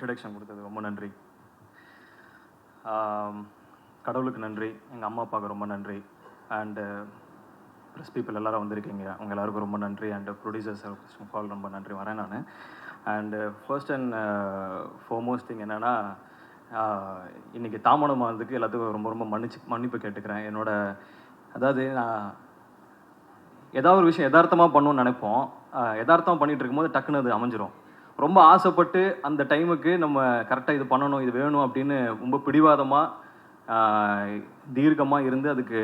Introduction கொடுத்தது ரொம்ப நன்றி. கடவுளுக்கு நன்றி, எங்கள் அம்மா அப்பாவுக்கு ரொம்ப நன்றி, அண்டு ப்ரெஸ் பீப்புள் எல்லோரும் வந்திருக்கீங்க, அவங்க எல்லாருக்கும் ரொம்ப நன்றி, அண்டு ப்ரொடியூசர்ஸ் ஃபால் ரொம்ப நன்றி வரேன் நான். And first and foremost thing என்னென்னா, இன்றைக்கி தாமதம் ஆனதுக்கு எல்லாத்துக்கும் ரொம்ப ரொம்ப மன்னிப்பு கேட்டுக்கிறேன். அதாவது நான் ஏதாவது ஒரு விஷயம் யதார்த்தமாக பண்ணணும்னு நினைப்போம், யதார்த்தமாக பண்ணிகிட்டு இருக்கும்போது டக்குன்னு அது அமைஞ்சிரும். ரொம்ப ஆசைப்பட்டு அந்த டைமுக்கு நம்ம கரெக்டாக இது பண்ணணும், இது வேணும் அப்படின்னு ரொம்ப பிடிவாதமாக தீர்க்கமாக இருந்து அதுக்கு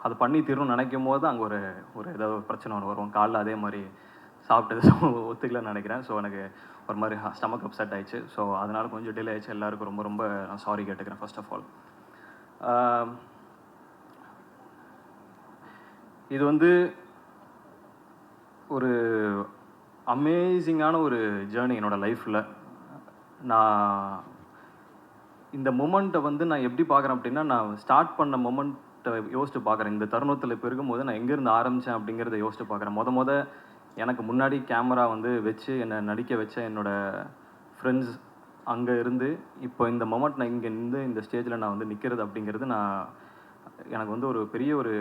அது பண்ணி தீரணும்னு நினைக்கும் போது அங்கே ஒரு ஏதாவது ஒரு பிரச்சனை ஒன்று வரும். காலைல அதே மாதிரி சாப்பிட்டது ஒத்துக்கலன்னு நினைக்கிறேன். ஸோ எனக்கு ஒரு மாதிரி ஸ்டமக் அப்செட் ஆயிடுச்சு. ஸோ அதனால் கொஞ்சம் டிலே ஆயிடுச்சு. எல்லாருக்கும் ரொம்ப ரொம்ப நான் சாரி கேட்டுக்கிறேன் ஃபர்ஸ்ட் ஆஃப் ஆல். இது வந்து ஒரு அமேசிங்கான ஒரு ஜேர்னி என்னோடய லைஃப்பில். நான் இந்த மொமெண்ட்டை வந்து நான் எப்படி பார்க்குறேன் அப்படின்னா, நான் ஸ்டார்ட் பண்ண மொமெண்ட்டை யோசிச்சு பார்க்குறேன். இந்த தருணத்தில் இப்போ இருக்கும்போது நான் எங்கேருந்து ஆரம்பித்தேன் அப்படிங்கிறத யோசிச்சு பார்க்குறேன். எனக்கு முன்னாடி கேமரா வந்து வச்சு என்னை நடிக்க வச்ச என்னோடய ஃப்ரெண்ட்ஸ் அங்கே இருந்து இப்போ இந்த மொமெண்ட் நான் இங்கே இருந்து இந்த ஸ்டேஜில் நான் வந்து நிற்கிறது அப்படிங்கிறது எனக்கு வந்து ஒரு பெரிய ஒரு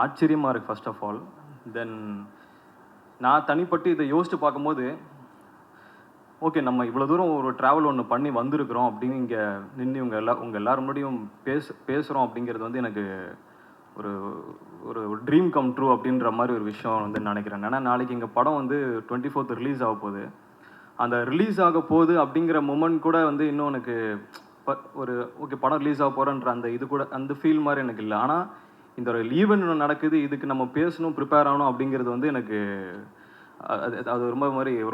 ஆச்சரியமாக இருக்குது ஃபர்ஸ்ட் ஆஃப் ஆல். தென் நான் தனிப்பட்டு இதை யோசித்து பார்க்கும்போது, ஓகே நம்ம இவ்வளோ தூரம் ஒரு ட்ராவல் ஒன்று பண்ணி வந்திருக்கிறோம் அப்படின்னு இங்கே நின்று உங்கள் எல்லாரும் முன்னாடியும் பேசுகிறோம் அப்படிங்கிறது வந்து எனக்கு ஒரு ஒரு ட்ரீம் கம் ட்ரூ அப்படின்ற மாதிரி ஒரு விஷயம் வந்து நினைக்கிறேன். ஏன்னா நாளைக்கு எங்கள் படம் வந்து 24th ரிலீஸ் ஆக போகுது. அந்த ரிலீஸ் ஆக போகுது அப்படிங்கிற மொமெண்ட் கூட வந்து இன்னும் எனக்கு ஒரு ஓகே படம் ரிலீஸ் ஆக போகிறேன்ற அந்த இது கூட அந்த ஃபீல் மாதிரி எனக்கு இல்லை. ஆனால் இந்த ஒரு ஈவெண்ட் நடக்குது, இதுக்கு நம்ம பேசணும், ப்ரிப்பேர் ஆகணும் அப்படிங்கிறது வந்து எனக்கு அது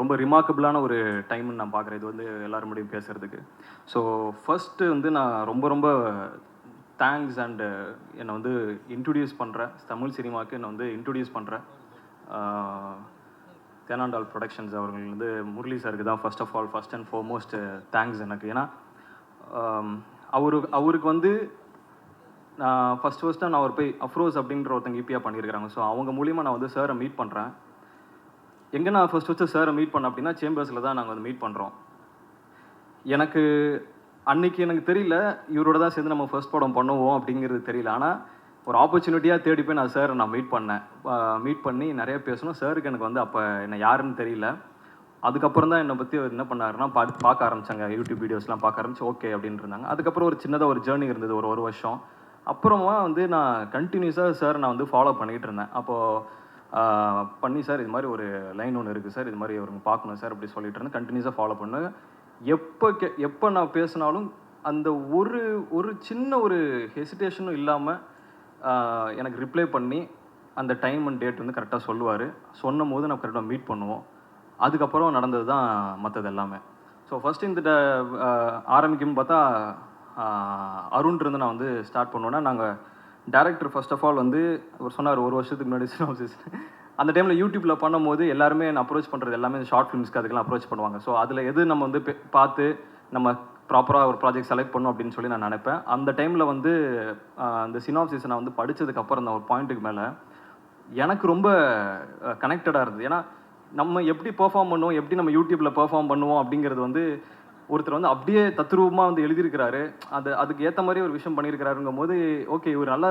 ரொம்ப ரிமார்க்கபிளான ஒரு டைம்னு நான் பார்க்குறேன். இது வந்து எல்லோரும் முடியும் பேசுகிறதுக்கு. ஸோ ஃபஸ்ட்டு வந்து நான் ரொம்ப ரொம்ப தேங்க்ஸ் அண்டு என்னை வந்து இன்ட்ரடியூஸ் பண்ணுறேன் தமிழ் சினிமாவுக்கு. என்னை வந்து இன்ட்ரடியூஸ் பண்ணுறேன் தேனாண்டால் ப்ரொடக்ஷன்ஸ் அவர்கள் வந்து முரளி சாருக்கு தான் first of all first and foremost thanks எனக்கு. ஏன்னா அவருக்கு வந்து நான் ஃபஸ்ட்டாக நான் போய் அஃப்ரோஸ் அப்படின்ற ஒருத்தங்க ஈபியாக பண்ணியிருக்கிறாங்க. ஸோ அவங்க மூலிமா நான் வந்து சாரை மீட் பண்ணுறேன். எங்கே நான் ஃபஸ்ட்டு சாரை மீட் பண்ணேன் அப்படின்னா சேம்பர்ஸில் தான் நாங்கள் வந்து மீட் பண்ணுறோம். எனக்கு அன்றைக்கி எனக்கு தெரியல இவரோட தான் சேர்ந்து நம்ம ஃபர்ஸ்ட் படம் பண்ணுவோம் அப்படிங்கிறது தெரியல. ஆனால் ஒரு ஆப்பர்ச்சுனிட்டியாக தேடி போய் நான் சாரை மீட் பண்ணேன். மீட் பண்ணி நிறைய பேசணும். சாருக்கு எனக்கு வந்து அப்போ என்ன யாருன்னு தெரியல. அதுக்கப்புறம் தான் என்னை பற்றி என்ன பண்ணாருன்னா பார்க்க ஆரம்பித்தாங்க, யூடியூப் வீடியோஸ்லாம் பார்க்க ஆரம்பிச்சு ஓகே அப்படின்னு இருந்தாங்க. அதுக்கப்புறம் ஒரு சின்னதாக ஒரு ஜேர்னி இருந்தது ஒரு வருஷம். அப்புறமா வந்து நான் கண்டினியூஸாக சார் நான் வந்து ஃபாலோ பண்ணிகிட்டு இருந்தேன். அப்போது பண்ணி சார் இது மாதிரி ஒரு லைன் ஒன்று இருக்குது சார், இது மாதிரி அவருக்கு பார்க்கணும் சார் அப்படி சொல்லிட்டு இருந்தேன். கண்டினியூஸாக ஃபாலோ பண்ணேன். எப்போ நான் பேசினாலும் அந்த ஒரு சின்ன ஒரு ஹெசிடேஷனும் இல்லாமல் எனக்கு ரிப்ளை பண்ணி அந்த டைம் அண்ட் டேட் வந்து கரெக்டாக சொல்லுவார். சொன்னும் போது நான் கரெக்டாக மீட் பண்ணுவோம். அதுக்கப்புறம் நடந்தது தான் மற்றது எல்லாமே. ஸோ ஃபஸ்ட்டு இந்த ஆரம்பிக்கும்னு பார்த்தா அருண்லேருந்து நான் வந்து ஸ்டார்ட் பண்ணுவேன்னா, நாங்கள் டேரக்டர் ஃபர்ஸ்ட் ஆஃப் ஆல் வந்து அவர் சொன்னார் ஒரு வருஷத்துக்கு முன்னாடி சினாப்சிஸ் அந்த டைமில் யூடியூப்பில் பண்ணும்போது எல்லாருமே என்ன அப்ரோச் பண்ணுறது எல்லாமே ஷார்ட் ஃபிலிம்ஸ்க்கு அதுக்கெல்லாம் அப்ரோச் பண்ணுவாங்க. ஸோ அதில் எது நம்ம வந்து பார்த்து நம்ம ப்ராப்பராக ஒரு ப்ராஜெக்ட் செலக்ட் பண்ணணும் அப்படின்னு சொல்லி நான் நினைப்பேன். அந்த டைமில் வந்து அந்த சினாப்சிஸை நான் வந்து படித்ததுக்கப்புறம் அந்த ஒரு பாயிண்ட்டுக்கு மேலே எனக்கு ரொம்ப கனெக்டடாக இருந்தது. ஏன்னா நம்ம எப்படி பெர்ஃபார்ம் பண்ணுவோம், எப்படி நம்ம யூடியூப்பில் பெர்ஃபார்ம் பண்ணுவோம் அப்படிங்கிறது வந்து ஒருத்தர் வந்து அப்படியே தத்ரூபமாக வந்து எழுதியிருக்கிறாரு. அதுக்கு ஏற்ற மாதிரி ஒரு விஷயம் பண்ணியிருக்கிறாருங்கும் போது ஓகே இவர் நல்லா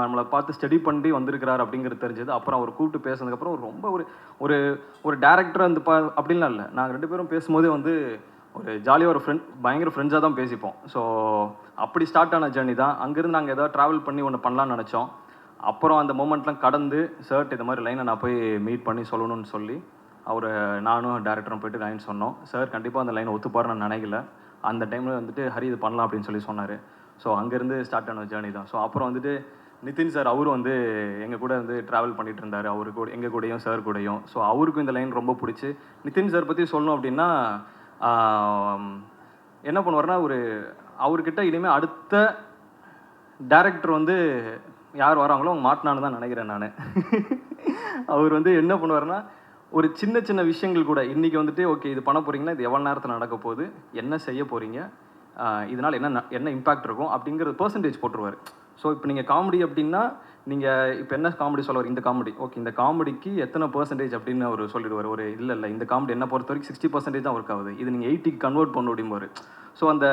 நம்மளை பார்த்து ஸ்டடி பண்ணி வந்திருக்கிறார் அப்படிங்கிறது தெரிஞ்சது. அப்புறம் அவர் கூப்பிட்டு பேசுனதுக்கப்புறம் ரொம்ப ஒரு ஒரு டேரக்டர் வந்து அப்படின்லாம் இல்லை. நாங்கள் 2 பேரும் பேசும்போதே வந்து ஒரு ஜாலியாக ஒரு பயங்கர ஃப்ரெண்ட்ஸாக தான் பேசிப்போம். ஸோ அப்படி ஸ்டார்ட் ஆன ஜேர்னி தான். அங்கேருந்து நாங்கள் ஏதாவது ட்ராவல் பண்ணி ஒன்று பண்ணலான்னு நினச்சோம். அப்புறம் அந்த மொமெண்ட்லாம் கடந்து சார்ட் இது மாதிரி லைனை நான் போய் மீட் பண்ணி சொல்லணும்னு சொல்லி நானும் டேரக்டரும் போய்ட்டு லைன் சொன்னோம். சார் கண்டிப்பாக அந்த லைனை ஒத்துப்பாருன்னு நான் நினைக்கல. அந்த டைமில் வந்துட்டு ஹரி இது பண்ணலாம் அப்படின்னு சொல்லி சொன்னார். ஸோ அங்கேருந்து ஸ்டார்ட் ஆன ஜேர்னி தான். ஸோ அப்புறம் வந்துட்டு நிதின் சார் அவரும் வந்து எங்கள் கூட வந்து ட்ராவல் பண்ணிகிட்டு இருந்தார். அவரு கூட எங்கள் கூடயும் சார் கூடயும். ஸோ அவருக்கும் இந்த லைன் ரொம்ப பிடிச்சி. நிதின் சார் பற்றி சொல்லணும் அப்படின்னா என்ன பண்ணுவார்னா அவர்கிட்ட இனிமேல் அடுத்த டேரக்டர் வந்து யார் வராங்களோ அவங்க மாட்டினான்னு தான் நினைக்கிறேன் நான். அவர் வந்து என்ன பண்ணுவார்னா ஒரு சின்ன சின்ன விஷயங்கள் கூட இன்றைக்கி வந்துட்டு ஓகே இது பண்ண போகிறீங்கன்னா இது எவ்வளோ நேரத்தில் நடக்க போகுது, என்ன செய்ய போகிறீங்க, இதனால் என்ன இம்பேக்ட் இருக்கும் அப்படிங்கிறது பர்சன்டேஜ் போட்டுருவார். ஸோ இப்போ நீங்கள் காமெடி அப்படின்னா நீங்கள் இப்போ என்ன காமெடி சொல்ல வரீங்க, இந்த காமெடி ஓகே, இந்த காமெடிக்கு எத்தனை பர்சன்டேஜ் அப்படின்னு அவர் சொல்லிடுவார். ஒரு இல்லை இந்த காமெடி என்ன பொறுத்த வரைக்கும் 60% தான் ஒர்க் ஆகுது, இது நீங்கள் 80க்கு கன்வெர்ட் பண்ண முடியுமாரு. ஸோ அந்த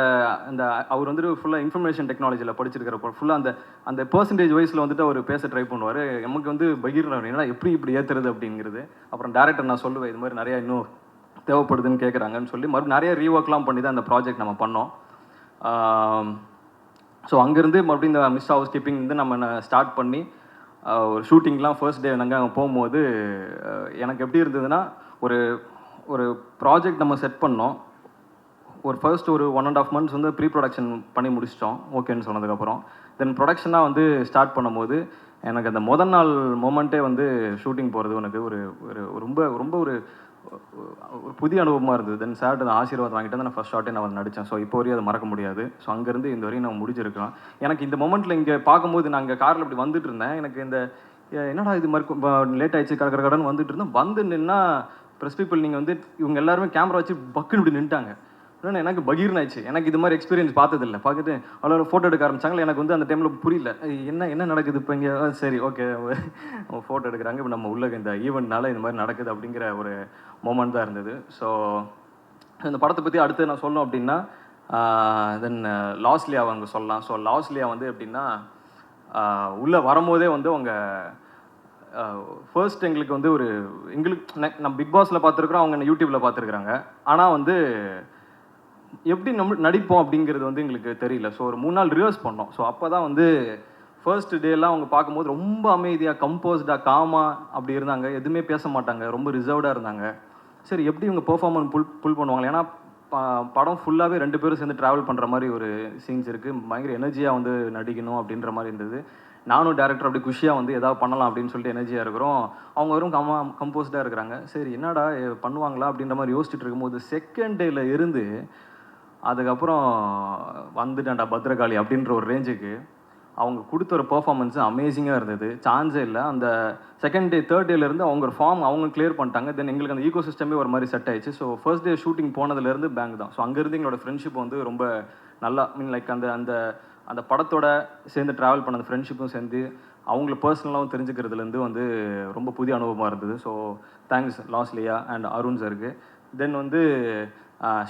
அந்த அவர் வந்துட்டு ஃபுல்லாக இன்ஃபர்மேஷன் டெக்னாலஜியில் படிச்சிருக்கிறப்போ ஃபுல்லாக அந்த அந்த பர்சன்டேஜ் வைஸில் வந்துட்டு அவர் பேச ட்ரை பண்ணுவார். நமக்கு வந்து பகீர் என்னன்னா எப்படி இப்படி ஏற்றுறது அப்படிங்கிறது. அப்புறம் டேரக்டர் நான் சொல்லுவேன் இது மாதிரி நிறையா இன்னும் தேவைப்படுதுன்னு கேட்குறாங்கன்னு சொல்லி மறுபடியும் நிறைய ரீஒர்க்லாம் பண்ணி தான் அந்த ப்ராஜெக்ட் நம்ம பண்ணோம். ஸோ அங்கேருந்து மறுபடியும் இந்த மிஸ் ஹவுஸ் கீப்பிங் வந்து நம்ம ஸ்டார்ட் பண்ணி ஒரு ஷூட்டிங்லாம் ஃபர்ஸ்ட் டே நாங்கள் அங்கே போகும்போது எனக்கு எப்படி இருந்ததுன்னா, ஒரு ஒரு ப்ராஜெக்ட் நம்ம செட் பண்ணோம். ஒரு ஃபர்ஸ்ட் ஒரு 1.5 months வந்து ப்ரீ ப்ரொடக்ஷன் பண்ணி முடிச்சிட்டோம் ஓகேன்னு சொன்னதுக்கப்புறம். தென் ப்ரொடக்ஷனாக வந்து ஸ்டார்ட் பண்ணும்போது எனக்கு அந்த முதல் நாள் மொமெண்ட்டே வந்து ஷூட்டிங் போகிறது எனக்கு ஒரு ஒரு ரொம்ப ரொம்ப ஒரு ஒரு புதிய அனுபவமாக இருந்தது. தென் சார்ட்டு ஆசீர்வாதம் வாங்கிட்டு வந்து நான் ஃபஸ்ட் ஷார்ட்டே நான் நடித்தேன். ஸோ இப்போ வரையும் அதை மறக்க முடியாது. ஸோ அங்கேருந்து இந்த வரையும் நான் முடிச்சிருக்கலாம். எனக்கு இந்த மொமெண்ட்டில் இங்கே பார்க்கும்போது நான் இங்கே காரில் இப்படி வந்துட்டு இருந்தேன். எனக்கு இந்த என்னடா இது மாதிரி லேட் ஆயிடுச்சு கடன் வந்துட்டு இருந்தேன். வந்து நின்னா ப்ரெஸ் பீப்புள் நீங்கள் வந்து இவங்க எல்லாருமே கேமரா வச்சு பக்குன்னு இப்படி நின்ட்டாங்க. ஆனால் எனக்கு பகீர்னு ஆயிடுச்சு. எனக்கு இது மாதிரி எக்ஸ்பீரியன்ஸ் பார்த்ததில்லை. பார்த்துட்டு அவ்வளோ ஃபோட்டோ எடுக்க ஆரம்பிச்சாங்களே. எனக்கு வந்து அந்த டைமில் புரியல என்ன நடக்குது இப்போ இங்கே. சரி ஓகே ஃபோட்டோ எடுக்கிறாங்க, இப்போ நம்ம உள்ள இந்த ஈவெண்ட்னால இந்த மாதிரி நடக்குது அப்படிங்கிற ஒரு மொமெண்ட் தான் இருந்தது. ஸோ இந்த படத்தை பற்றி அடுத்து நான் சொல்லணும் அப்படின்னா தென் லாஸ்லியா அவங்க சொல்லலாம். ஸோ லாஸ்லியா வந்து எப்படின்னா உள்ளே வரும்போதே வந்து அவங்க ஃபர்ஸ்ட் எங்களுக்கு வந்து ஒரு எங்களுக்கு நம்ம பிக் பாஸில் பார்த்துருக்குறோம், அவங்க யூடியூப்பில் பார்த்துருக்குறாங்க. ஆனால் வந்து எப்படி நம்ம நடிப்போம் அப்படிங்கிறது வந்து எங்களுக்கு தெரியல. ஸோ ஒரு 3 நாள் ரிஹர்ஸ் பண்ணோம். ஸோ அப்போ தான் வந்து ஃபர்ஸ்ட் டேலாம் அவங்க பார்க்கும்போது ரொம்ப அமைதியாக கம்போஸ்டாக காமாக அப்படி இருந்தாங்க. எதுவுமே பேச மாட்டாங்க, ரொம்ப ரிசர்வ்டாக இருந்தாங்க. சரி எப்படி இவங்க பெர்ஃபார்மன்ஸ் புல் பண்ணுவாங்க. ஏன்னா படம் ஃபுல்லாகவே 2 பேரும் சேர்ந்து ட்ராவல் பண்ணுற மாதிரி ஒரு சீன்ஸ் இருக்குது. பயங்கர எனர்ஜியாக வந்து நடிக்கணும் அப்படின்ற மாதிரி இருந்தது. நானும் டேரக்டர் அப்படி குஷியாக வந்து எதாவது பண்ணலாம் அப்படின்னு சொல்லிட்டு எனர்ஜியாக இருக்கிறோம். அவங்க வெறும் கம்போஸ்டாக இருக்கிறாங்க. சரி என்னடா பண்ணுவாங்களா அப்படின்ற மாதிரி யோசிச்சுட்டு இருக்கும்போது செகண்ட் டேல இருந்து அதுக்கப்புறம் வந்துட்டான்டா பத்ரகாளி அப்படின்ற ஒரு ரேஞ்சுக்கு அவங்க கொடுத்த ஒரு பெர்ஃபார்மன்ஸு அமேசிங்காக இருந்தது. சான்ஸே இல்லை. அந்த செகண்ட் டே தேர்ட் டேலேருந்து அவங்க ஒரு ஃபார்ம் அவங்க கிளியர் பண்ணிட்டாங்க. தென் எங்களுக்கு அந்த ஈகோ சிஸ்டமே ஒரு மாதிரி செட் ஆயிடுச்சு. ஸோ ஃபர்ஸ்ட் டே ஷூட்டிங் போனதுலேருந்து பேங்க் தான். ஸோ அங்கேருந்து எங்களோட ஃப்ரெண்ட்ஷிப் வந்து ரொம்ப நல்லா லைக் அந்த அந்த அந்த படத்தோட சேர்ந்து ட்ராவல் பண்ண அந்த ஃப்ரெண்ட்ஷிப்பும் சேர்ந்து அவங்கள பர்சனலாகவும் தெரிஞ்சுக்கிறதுலேருந்து வந்து ரொம்ப புதிய அனுபவமாக இருந்தது. So thanks Losliya and Arun சருக்கு. தென் வந்து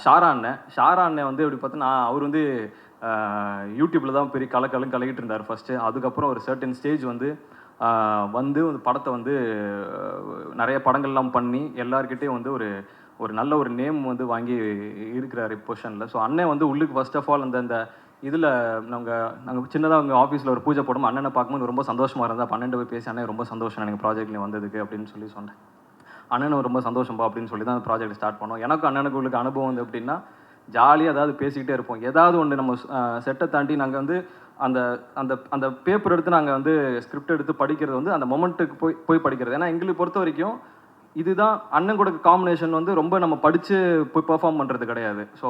ஷாரா அண்ணன் வந்து எப்படி பார்த்தா அவர் வந்து யூடியூப்பில் தான் பெரிய கலக்கிட்டு இருந்தார் ஃபஸ்ட்டு. அதுக்கப்புறம் ஒரு சர்டன் ஸ்டேஜ் வந்து வந்து படத்தை வந்து நிறைய படங்கள்லாம் பண்ணி எல்லாருக்கிட்டேயும் வந்து ஒரு நல்ல ஒரு நேம் வந்து வாங்கி இருக்கிறார் பொசிஷனில். ஸோ அண்ணன் வந்து உள்ளுக்கு ஃபர்ஸ்ட் ஆஃப் ஆல் அந்த இதில் நாங்கள் சின்னதாக அவங்க ஆஃபீஸில் ஒரு பூஜை போடும் அண்ணனை பார்க்கும்போது ரொம்ப சந்தோஷமாக இருந்தால் 12 போய் பேசி அண்ணன் ரொம்ப சந்தோஷம் எனக்கு ப்ராஜெக்ட்லேயும் வந்ததுக்கு அப்படின்னு சொல்லி சொன்னேன். அண்ணனும் ரொம்ப சந்தோஷம்பா அப்படின்னு சொல்லி தான் அந்த ப்ராஜெக்ட் ஸ்டார்ட் பண்ணோம். எனக்கும் அண்ணனுக்கு உங்களுக்கு அனுபவம் வந்து எப்படின்னா ஜாலியாக ஏதாவது பேசிக்கிட்டே இருப்போம். ஏதாவது ஒன்று நம்ம செட்டை தாண்டி நாங்கள் வந்து அந்த அந்த அந்த பேப்பர் எடுத்து நாங்கள் வந்து ஸ்கிரிப்ட் எடுத்து படிக்கிறது வந்து அந்த மொமெண்ட்டுக்கு போய் படிக்கிறது. ஏன்னா எங்களுக்கு பொறுத்த வரைக்கும் இதுதான் அண்ணன் கூட காம்பினேஷன் வந்து ரொம்ப நம்ம படித்து போய் பெர்ஃபார்ம் பண்ணுறது கிடையாது. ஸோ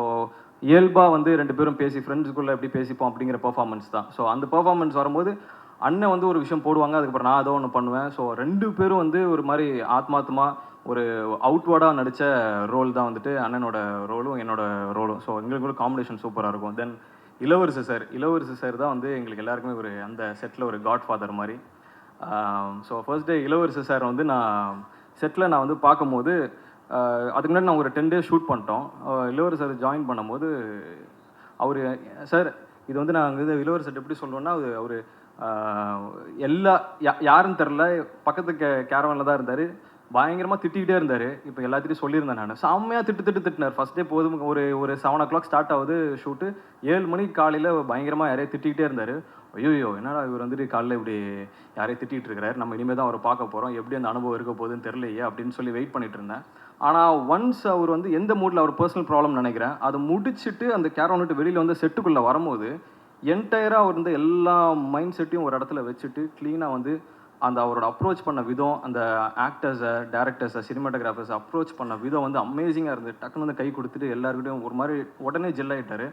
இயல்பாக வந்து 2 பேரும் பேசி ஃப்ரெண்ட்ஸுக்குள்ளே எப்படி பேசிப்போம் அப்படிங்கிற பெர்ஃபார்மன்ஸ் தான். ஸோ அந்த பெர்ஃபார்மன்ஸ் வரும்போது அண்ணன் வந்து ஒரு விஷயம் போடுவாங்க, அதுக்கப்புறம் நான் ஏதோ ஒன்று பண்ணுவேன். ஸோ 2 பேரும் வந்து ஒரு மாதிரி ஆத்மார்த்தமாக ஒரு அவுட்வேர்டாக நடித்த ரோல் தான் வந்துட்டு அண்ணனோட ரோலும் என்னோட ரோலும். ஸோ எங்களுக்கு ஒரு காம்பினேஷன் சூப்பராக இருக்கும். தென் இளவரசு சார் தான் வந்து எங்களுக்கு எல்லாருக்குமே ஒரு அந்த செட்டில் ஒரு காட் ஃபாதர் மாதிரி. ஸோ ஃபர்ஸ்ட் டே இளவரசு சார் வந்து நான் செட்டில் நான் வந்து பார்க்கும்போது அதுக்கு முன்னாடி நான் ஒரு 10 days ஷூட் பண்ணிட்டோம். இளவரசு சார் ஜாயின் பண்ணும்போது அவர் சார் இது வந்து நாங்கள் இது இளவரசு சார் எப்படி சொல்லுவோன்னா அவர் யாருன்னு தெரில பக்கத்து கேரவனில் தான் இருந்தார். பயங்கரமாக திட்டிகிட்டே இருந்தார். இப்போ எல்லாத்தையும் சொல்லியிருந்தேன் நான். செம்மையாக திட்டினார். ஃபஸ்ட் டே போதும் ஒரு 7 o'clock ஸ்டார்ட் ஆகுது ஷூட்டு. 7 மணிக்கு காலையில் பயங்கரமாக யாரையும் திட்டிகிட்டே இருந்தார். ஐயோ என்னடா இவர் வந்துட்டு காலையில் இப்படி யாரையும் திட்டிகிட்டு இருக்கிறார், நம்ம இனிமேல் தான் அவரை பார்க்க போகிறோம், எப்படி அந்த அனுபவம் இருக்க போகுதுன்னு தெரியலையே அப்படின்னு சொல்லி வெயிட் பண்ணிட்டு இருந்தேன். ஆனால் ஒன்ஸ் அவர் வந்து எந்த மூடில் அவர் பர்சனல் ப்ராப்ளம் நினைக்கிறேன் அதை முடிச்சுட்டு அந்த கேரவன் விட்டு வெளியில் வந்து செட்டுக்குள்ளே வரும்போது என்டையராக அவர் வந்து எல்லா மைண்ட் செட்டையும் ஒரு இடத்துல வச்சுட்டு க்ளீனாக வந்து அந்த அவரோட அப்ரோச் பண்ண விதம், அந்த ஆக்டர்ஸை டேரக்டர்ஸை சினிமாட்டோகிராஃபர்ஸை அப்ரோச் பண்ண விதம் வந்து அமேசிங்காக இருந்தது. டக்குன்னு வந்து கை கொடுத்துட்டு எல்லாருக்கிட்டையும் ஒரு மாதிரி உடனே ஜெல் ஆகிட்டார்.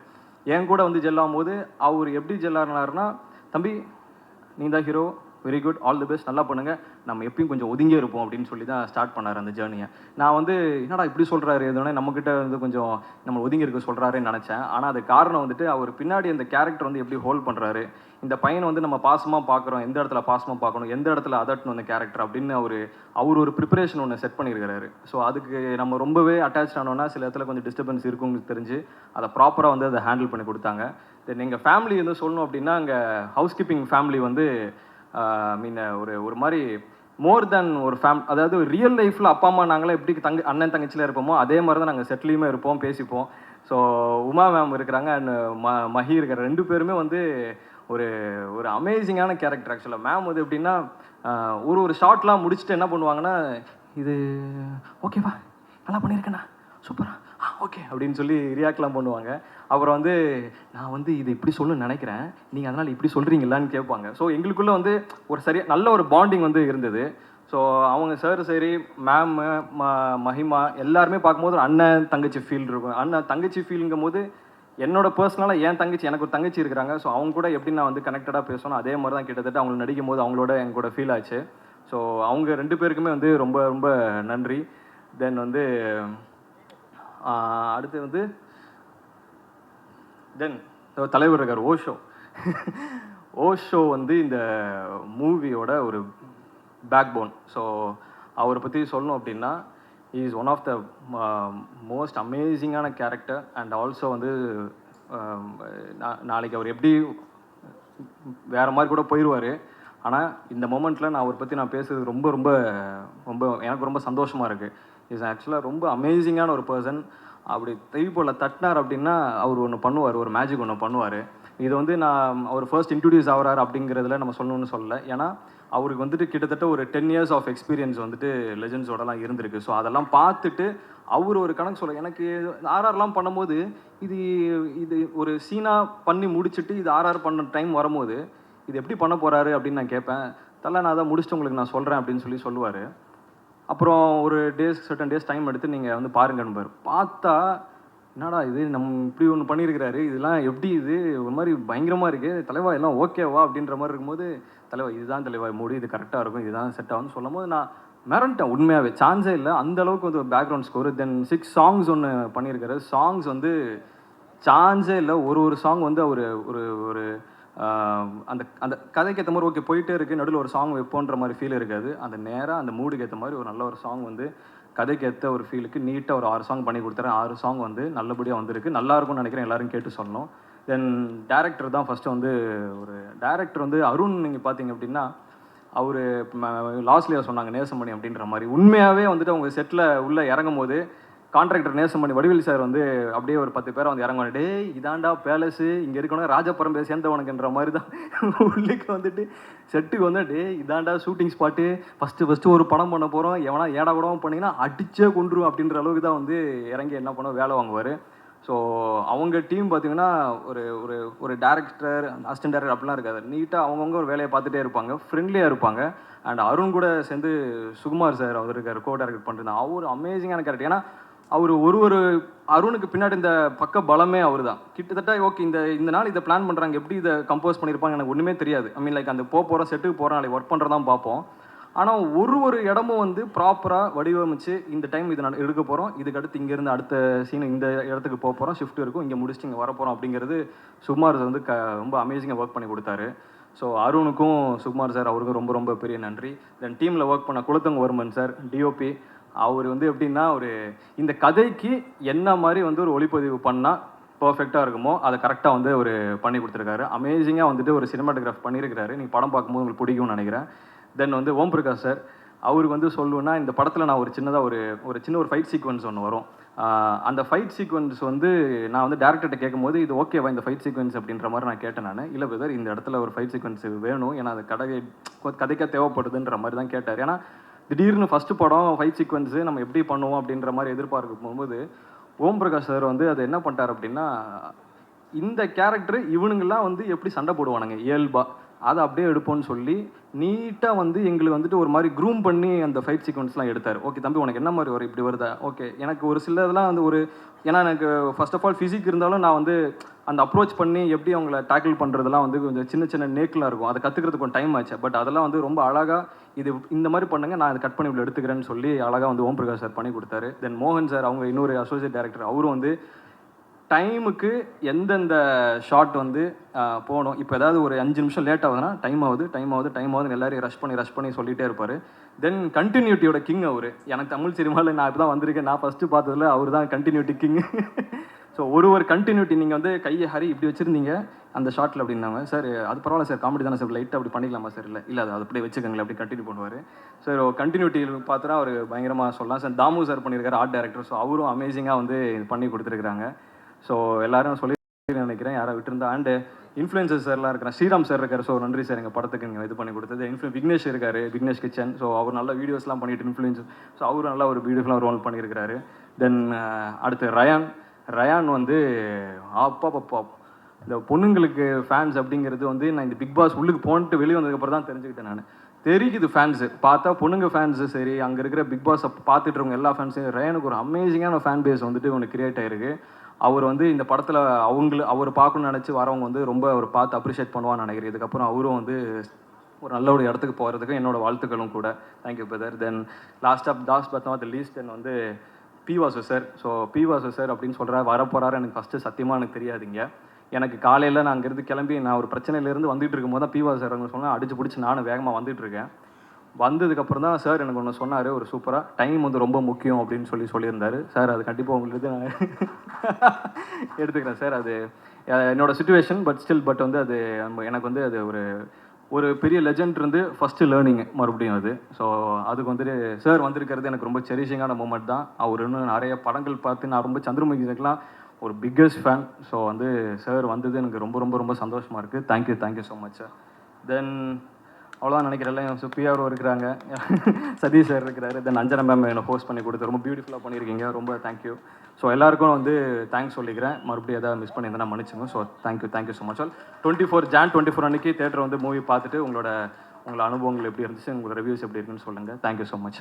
என் கூட வந்து ஜெல்லாகும் போது அவர் எப்படி ஜெல்லாருனாருன்னா, தம்பி நீ தான் hero, very good, all the best, நல்லா பண்ணுங்கள், நம்ம எப்பயும் கொஞ்சம் ஒதுங்கி இருப்போம் அப்படின்னு சொல்லி தான் ஸ்டார்ட் பண்ணார் அந்த ஜேர்னியை. நான் வந்து என்னடா இப்படி சொல்கிறாரு, எதுவுமே நம்மக்கிட்ட வந்து கொஞ்சம் நம்ம ஒதுங்கி இருக்க சொல்கிறாருன்னு நினச்சேன். ஆனால் அது காரணம் வந்துட்டு அவர் பின்னாடி அந்த கேரக்டர் வந்து எப்படி ஹோல்ட் பண்ணுறாரு, இந்த பையனை வந்து நம்ம பாசமாக பார்க்குறோம், எந்த இடத்துல பாசமாக பார்க்கணும், எந்த இடத்துல அதட்டணும் அந்த கேரக்டர் அப்படின்னு அவர் ஒரு ப்ரிப்பரேஷன் ஒன்று செட் பண்ணியிருக்கிறாரு. ஸோ அதுக்கு நம்ம ரொம்பவே அட்டாச் ஆனோன்னா சில இடத்துல கொஞ்சம் டிஸ்டர்பன்ஸ் இருக்கும்னு தெரிஞ்சு அதை ப்ராப்பராக வந்து அதை ஹேண்டில் பண்ணி கொடுத்தாங்க. தென் எங்கள் ஃபேமிலி வந்து சொல்லணும் அப்படின்னா, அங்கே ஹவுஸ் கீப்பிங் ஃபேமிலி வந்து மீன் ஒரு மாதிரி மோர் தேன் ஒரு அதாவது ரியல் லைஃப்பில் அப்பா அம்மா நாங்களாம் எப்படி அண்ணன் தங்கச்சியில் இருப்போமோ அதே மாதிரி தான் நாங்கள் செட்டிலையுமே இருப்போம், பேசிப்போம். ஸோ உமா மேம் இருக்கிறாங்க அண்ட் மஹி இருக்கிற 2 பேருமே வந்து ஒரு ஒரு அமேசிங்கான கேரக்டர். ஆக்சுவலாக மேம் வந்து எப்படின்னா ஒரு ஷார்ட்லாம் முடிச்சுட்டு என்ன பண்ணுவாங்கன்னா, இது ஓகேவா, நல்லா பண்ணியிருக்கேண்ணா, சூப்பரா, ஓகே அப்படின்னு சொல்லி ரியாக்ட்லாம் பண்ணுவாங்க. அப்புறம் வந்து நான் வந்து இது இப்படி சொல்லணும்னு நினைக்கிறேன், நீங்கள் அதனால் இப்படி சொல்கிறீங்களான்னு கேட்பாங்க. ஸோ எங்களுக்குள்ளே வந்து ஒரு நல்ல ஒரு பாண்டிங் வந்து இருந்தது. ஸோ அவங்க சார் சரி, மேம்மு, மஹிமா எல்லாருமே பார்க்கும்போது ஒரு அண்ணன் தங்கச்சி ஃபீல் இருக்கும். அண்ணன் தங்கச்சி ஃபீலுங்கும் போது என்னோட பர்சனலாக என் தங்கச்சி, எனக்கு ஒரு தங்கச்சி இருக்கிறாங்க. ஸோ அவங்க கூட எப்படி நான் வந்து கனெக்டடாக பேசணும் அதே மாதிரி தான் கிட்டத்தட்ட அவங்க நடிக்கும் போது அவங்களோட என் கூட ஃபீல் ஆச்சு. ஸோ அவங்க 2 பேருக்குமே வந்து ரொம்ப ரொம்ப நன்றி. தென் வந்து அடுத்து வந்து தென் தலைவர் இருக்கார் ஓஷோ. ஓஷோ வந்து இந்த மூவியோட ஒரு பேக் போன். ஸோ அவரை பற்றி சொல்லணும் அப்படின்னா, is one of the most அமேசிங்கான கேரக்டர். அண்ட் ஆல்சோ வந்து நாளைக்கு அவர் எப்படி வேறு மாதிரி கூட போயிடுவார். ஆனால் இந்த மொமெண்ட்டில் நான் அவரை பற்றி நான் பேசுறது ரொம்ப ரொம்ப ரொம்ப எனக்கு ரொம்ப சந்தோஷமாக இருக்குது. இஸ் ஆக்சுவலாக ரொம்ப அமேசிங்கான ஒரு பர்சன். அப்படி தெய்வப்போல் தட்டினார் அப்படின்னா அவர் ஒன்று பண்ணுவார், ஒரு மேஜிக் ஒன்று பண்ணுவார். இது வந்து நான் அவர் ஃபர்ஸ்ட் இன்ட்ரடியூஸ் ஆகிறார் அப்படிங்கிறதுல நம்ம சொல்லணும்னு சொல்லலை. ஏன்னா அவருக்கு வந்துட்டு கிட்டத்தட்ட ஒரு 10 years ஆஃப் எக்ஸ்பீரியன்ஸ் வந்துட்டு லெஜெண்ட்ஸோடலாம் இருந்திருக்கு. ஸோ அதெல்லாம் பார்த்துட்டு அவர் ஒரு கணக்கு சொல்ல, எனக்கு ஆர்ஆர்லாம் பண்ணும்போது இது இது ஒரு சீனாக பண்ணி முடிச்சுட்டு இது ஆர்ஆர் பண்ண டைம் வரும்போது இது எப்படி பண்ண போகிறாரு அப்படின்னு நான் கேட்பேன். தலை நான் அதை முடிச்சுட்டு உங்களுக்கு நான் சொல்கிறேன் அப்படின்னு சொல்லுவார். அப்புறம் ஒரு சர்டன் டேஸ் டைம் எடுத்து நீங்கள் வந்து பாருங்கன்னு பார்த்தா, என்னடா இது நம்ம இப்படி ஒன்று பண்ணியிருக்கிறாரு, இதெல்லாம் எப்படி இது ஒரு மாதிரி பயங்கரமாக இருக்குது தலைவா, எல்லாம் ஓகேவா அப்படின்ற மாதிரி இருக்கும்போது, தலைவா இதுதான் தலைவா மூடி, இது கரெக்டாக இருக்கும், இதுதான் செட் ஆகும்னு சொல்லும் போது நான் மிரண்டேன். உண்மையாகவே சான்ஸே இல்லை, அந்த அளவுக்கு வந்து பேக்ரவுண்ட் ஸ்கோர். தென் 6 songs ஒன்று பண்ணியிருக்காரு. சாங்ஸ் வந்து சான்ஸே இல்லை. ஒரு சாங் வந்து அவர் ஒரு ஒரு அந்த அந்த கதைக்கு ஏற்ற மாதிரி ஓகே போயிட்டே இருக்குது, நடுவில் ஒரு சாங் வைப்போன்ற மாதிரி ஃபீல் இருக்காது. அந்த நேராக அந்த மூடுக்கு ஏற்ற மாதிரி ஒரு நல்ல ஒரு சாங் வந்து கதைக்கு ஏற்ற ஒரு ஃபீலுக்கு நீட்டாக ஒரு 6 சாங் பண்ணி கொடுத்துறேன். 6 சாங் வந்து நல்லபடியாக வந்திருக்கு. நல்லா இருக்கும்னு நினைக்கிறேன், எல்லாரும் கேட்டு சொல்லணும். தென் டேரக்டர் தான் ஃபஸ்ட்டு வந்து ஒரு டேரக்டர் வந்து அருண். நீங்கள் பார்த்தீங்க அப்படின்னா அவர் லாஸ்ட்லியாக சொன்னாங்க நேசமணி அப்படின்ற மாதிரி. உண்மையாகவே வந்துட்டு அவங்க செட்டில் உள்ளே இறங்கும் போது கான்ட்ராக்டர் நேசமணி வடிவேலு சார் வந்து அப்படியே ஒரு 10 பேரை வந்து இறங்குவாங்க. டே இதாண்டா பேலஸு, இங்கே இருக்கணும் ராஜபுரம் சேர்ந்தவனுக்குன்ற மாதிரி தான் உள்ளுக்கு வந்துட்டு செட்டுக்கு வந்து டே இதாண்டா ஷூட்டிங் ஸ்பாட்டு, ஃபஸ்ட்டு ஒரு படம் பண்ண போகிறோம், எவனா ஏடா கூடவும் பண்ணிங்கன்னா அடிச்சே கொண்டுரும் அப்படின்ற அளவுக்கு தான் வந்து இறங்கி என்ன பண்ண வேலை வாங்குவார். ஸோ அவங்க டீம் பார்த்தீங்கன்னா ஒரு ஒரு ஒரு டேரக்டர், அசிஸ்டன்ட் டேரக்டர் அப்படிலாம் இருக்காது. நீட்டாக அவங்கவுங்க ஒரு வேலையை பார்த்துட்டே இருப்பாங்க, ஃப்ரெண்ட்லியாக இருப்பாங்க. அண்ட் அருண் கூட சேர்ந்து சுகுமார் சார் அவர் இருக்கார், கோ டேரக்ட் பண்ணுறது. அவர் அமேசிங்கான கேரக்டர். ஏன்னா அவர் ஒரு அருணுக்கு பின்னாடி இந்த பக்க பலமே அவர் தான். கிட்டத்தட்ட ஓகே இந்த நாள் இதை பிளான் பண்ணுறாங்க, எப்படி இதை கம்போஸ் பண்ணியிருப்பாங்க எனக்கு ஒன்றுமே தெரியாது. ஐ மீன் லைக் அந்த போகிறோம் செட்டுக்கு போகிறோம், நாளைக்கு ஒர்க் பண்ணுறதான் பார்ப்போம். ஆனால் ஒரு இடமும் வந்து ப்ராப்பராக வடிவமைச்சு இந்த டைம் இதை எடுக்க போகிறோம், இதுக்கு அடுத்து இங்கேருந்து அடுத்த சீன் இந்த இடத்துக்கு போகிறோம், ஷிஃப்ட் இருக்கும், இங்கே முடிச்சுட்டு இங்கே வரப்போகிறோம் அப்படிங்கிறது சுகுமார் சார் வந்து ரொம்ப அமேசிங்காக ஒர்க் பண்ணி கொடுத்தாரு. ஸோ அருணுக்கும் சுகுமார் சார் அவருக்கும் ரொம்ப ரொம்ப பெரிய நன்றி. தென் டீமில் ஒர்க் பண்ண குலத்தங்கவர்மன் சார் டிஓபி, அவர் வந்து எப்படின்னா ஒரு இந்த கதைக்கு என்ன மாதிரி வந்து ஒரு ஒளிப்பதிவு பண்ணால் பர்ஃபெக்டாக இருக்குமோ அதை கரெக்டாக வந்து ஒரு பண்ணி கொடுத்துருக்காரு. அமேசிங்காக வந்துட்டு ஒரு சினிமாட்டோகிராஃப் பண்ணியிருக்கிறாரு. நீங்கள் படம் பார்க்கும்போது உங்களுக்கு பிடிக்கும்னு நினைக்கிறேன். தென் வந்து ஓம் பிரகாஷ் சார், அவருக்கு வந்து சொல்லணுன்னா இந்த படத்தில் நான் ஒரு சின்னதாக ஒரு சின்ன ஒரு ஃபைட் சீக்வன்ஸ் ஒன்று வரும். அந்த ஃபைட் சீக்வன்ஸ் வந்து நான் வந்து டேரக்டர்கிட்ட கேட்கும்போது இது ஓகேவா இந்த ஃபைட் சீக்வன்ஸ் அப்படின்ற மாதிரி நான் கேட்டேன். நான் இல்லை பிரதர் இந்த இடத்துல ஒரு ஃபைட் சீக்வன்ஸ் வேணும், ஏன்னா அது கதைக்காக தேவைப்படுதுன்ற மாதிரி தான் கேட்டார். ஏன்னா திடீர்னு ஃபஸ்ட்டு படம் ஃபைட் சீக்வன்ஸு நம்ம எப்படி பண்ணுவோம் அப்படின்ற மாதிரி எதிர்பார்க்க போகும்போது ஓம் பிரகாஷ் சார் வந்து அதை என்ன பண்ணிட்டார் அப்படின்னா, இந்த கேரக்டர் இவனுங்கெல்லாம் வந்து எப்படி சண்டை போடுவானுங்க இயல்பா, அதை அப்படியே எடுப்போம்னு சொல்லி நீட்டாக வந்து எங்களுக்கு வந்துட்டு ஒரு மாதிரி க்ரூம் பண்ணி அந்த ஃபைட் சீக்வன்ஸ்லாம் எடுத்தார். ஓகே தம்பி உனக்கு என்ன மாதிரி வரும் இப்படி வருதா? ஓகே எனக்கு ஒரு சில இதெல்லாம் வந்து ஒரு ஏன்னா எனக்கு ஃபர்ஸ்ட் ஆஃப் ஆல் ஃபிசிக் இருந்தாலும் நான் வந்து அந்த அப்ரோச் பண்ணி எப்படி அவங்கள டேக்கிள் பண்ணுறதுலாம் வந்து கொஞ்சம் சின்ன சின்ன நேக்கில் இருக்கும். அதை கற்றுக்கிறதுக்கு கொஞ்சம் டைம் ஆச்சு. பட் அதெல்லாம் வந்து ரொம்ப அழகாக இது இந்த மாதிரி பண்ணுங்க நான் அதை கட் பண்ணி இவ்வளோ எடுத்துக்கிறேன்னு சொல்லி அழகாக வந்து ஓம் பிரகாஷ் சார் பண்ணி கொடுத்தாரு. தென் மோகன் சார் அவங்க இன்னொரு அசோசியேட் டைரக்டர் அவரும் வந்து டைமுக்கு எந்தெந்த ஷாட் வந்து போகணும். இப்போ ஏதாவது ஒரு 5 நிமிஷம் லேட் ஆகுதுன்னா டைம் ஆகுதுன்னு எல்லாரையும் ரஷ் பண்ணி சொல்லிகிட்டே இருப்பார். தென் கண்டினியூட்டியோட கிங் அவர். எனக்கு தமிழ் சினிமாவில் நான் இப்போ தான் வந்திருக்கேன். நான் ஃபஸ்ட்டு பார்த்ததில் அவர் தான் கண்டினியூட்டி கிங். ஸோ ஒரு கண்டினியூட்டி நீங்கள் வந்து கையை ஹரி இப்படி வச்சுருந்தீங்க அந்த ஷாட்டில் அப்படின்னாங்க. சார் அது பரவாயில்ல சார் காமெடி தானே சார் லைட்டாக அப்படி பண்ணிக்கலாமா சார்? இல்லை அது அப்படியே வச்சுக்கோங்களேன் அப்படி கண்டினியூ பண்ணுவார். சார் கண்டினியூட்டி பார்த்தா அவர் பயங்கரமாக சொல்லலாம். சார் தாமு சார் பண்ணியிருக்காரு ஆர்ட் டைரக்டர். ஸோ அவரும் அமேசிங்காக வந்து பண்ணி கொடுத்துருக்குறாங்க. ஸோ எல்லாரும் சொல்லி நினைக்கிறேன் யாரை விட்டுருந்தா. அண்டு இன்ஃப்ளூயன்சர்ஸ் சார்லாம் இருக்கிறேன். ஸ்ரீராம் சார் இருக்கார். ஸோ நன்றி சார் எங்கள் படத்துக்கு நீங்கள் இது பண்ணி கொடுத்தது. விக்னேஷ் இருக்கார், விக்னேஷ் கிச்சன். ஸோ அவர் நல்ல வீடியோஸ்லாம் பண்ணிட்டு இன்ஃப்ளூயன்சர். ஸோ அவரும் நல்லா ஒரு பியூட்டிஃபுல்லாக ரோல் பண்ணியிருக்கிறாரு. தென் அடுத்து ரயான் வந்து அப்பா இந்த பொண்ணுங்களுக்கு ஃபேன்ஸ் அப்படிங்கிறது வந்து நான் இந்த பிக் பாஸ் உள்ளுக்கு போன்ட்டு வெளியே வந்ததுக்கப்புறம் தான் தெரிஞ்சுக்கிட்டேன். நான் தெரியுது ஃபேன்ஸு பார்த்தா பொண்ணுங்க ஃபேன்ஸு சரி அங்கே இருக்கிற பிக் பாஸை பார்த்துட்டு இருக்கவங்க எல்லா ஃபேன்ஸையும் ரயானுக்கு ஒரு அமேசிங்கான ஃபேன் பேஸ் வந்துட்டு ஒன்று கிரியேட் ஆயிருக்கு. அவர் வந்து இந்த படத்தில் அவர் பார்க்கணும்னு நினச்சி வரவங்க வந்து ரொம்ப அவர் பார்த்து அப்ரிஷியேட் பண்ணுவான்னு நினைக்கிறேன். இதுக்கப்புறம் அவரும் வந்து ஒரு நல்ல ஒரு இடத்துக்கு போகிறதுக்கு என்னோடய வாழ்த்துக்களும் கூட. Thank you brother. Then last but not the least then வந்து P Vasu sir. So P Vasu sir அப்படின்னு வரப்போகிறாரு எனக்கு ஃபஸ்ட்டு சத்தியமாக எனக்கு தெரியாதுங்க. எனக்கு காலையில் நான் அங்கேருந்து கிளம்பி நான் ஒரு பிரச்சனையிலேருந்து வந்துட்டு இருக்கும்போது தான் பி வாசு சார் சொன்னால் அடிச்சு பிடிச்சி நானும் வேகமாக வந்துட்டுருக்கேன். வந்ததுக்கப்புறம் தான் சார் எனக்கு ஒன்று சொன்னார் ஒரு சூப்பராக, டைம் வந்து ரொம்ப முக்கியம் அப்படின்னு சொல்லியிருந்தார். சார் அது கண்டிப்பாக உங்களுக்கு நான் எடுத்துக்கிறேன் சார். அது என்னோடய சுச்சுவேஷன் பட் வந்து அது எனக்கு வந்து அது ஒரு பெரிய லெஜண்ட் இருந்து ஃபஸ்ட்டு லேர்னிங் மறுபடியும் அது. ஸோ அதுக்கு வந்துட்டு சார் வந்திருக்கிறது எனக்கு ரொம்ப செரிஷிங்கான மூமெண்ட் தான். அவர் இன்னும் நிறைய படங்கள் பார்த்து நான் ரொம்ப சந்திரமுகிக்கெலாம் ஒரு பிக்கஸ்ட் ஃபேன். ஸோ வந்து சார் வந்தது எனக்கு ரொம்ப ரொம்ப ரொம்ப சந்தோஷமாக இருக்குது. Thank you so much sir. Then அவ்வளோதான் நினைக்கிறேன். சுப்பியாரும் இருக்கிறாங்க, சதீஷ் சார் இருக்கிறாரு. தென் அஞ்சனா மேம் என்னை ஹோஸ்ட் பண்ணி கொடுத்து ரொம்ப பியூட்டிஃபுல்லாக பண்ணியிருக்கீங்க. ரொம்ப தேங்க்யூ. ஸோ எல்லாருக்கும் வந்து தேங்க்ஸ் சொல்லிக்கிறேன். மறுபடியும் எதாவது மிஸ் பண்ணியிருந்தேன்னா மன்னிச்சுங்க. So thank you so much all. Jan 24 அன்றைக்கி தேட்டர் வந்து மூவி பார்த்துட்டு உங்களோட அனுபவங்கள் எப்படி இருந்துச்சு, உங்களோட ரிவ்யூஸ் எப்படி இருக்குன்னு சொல்லுங்கள். Thank you so much.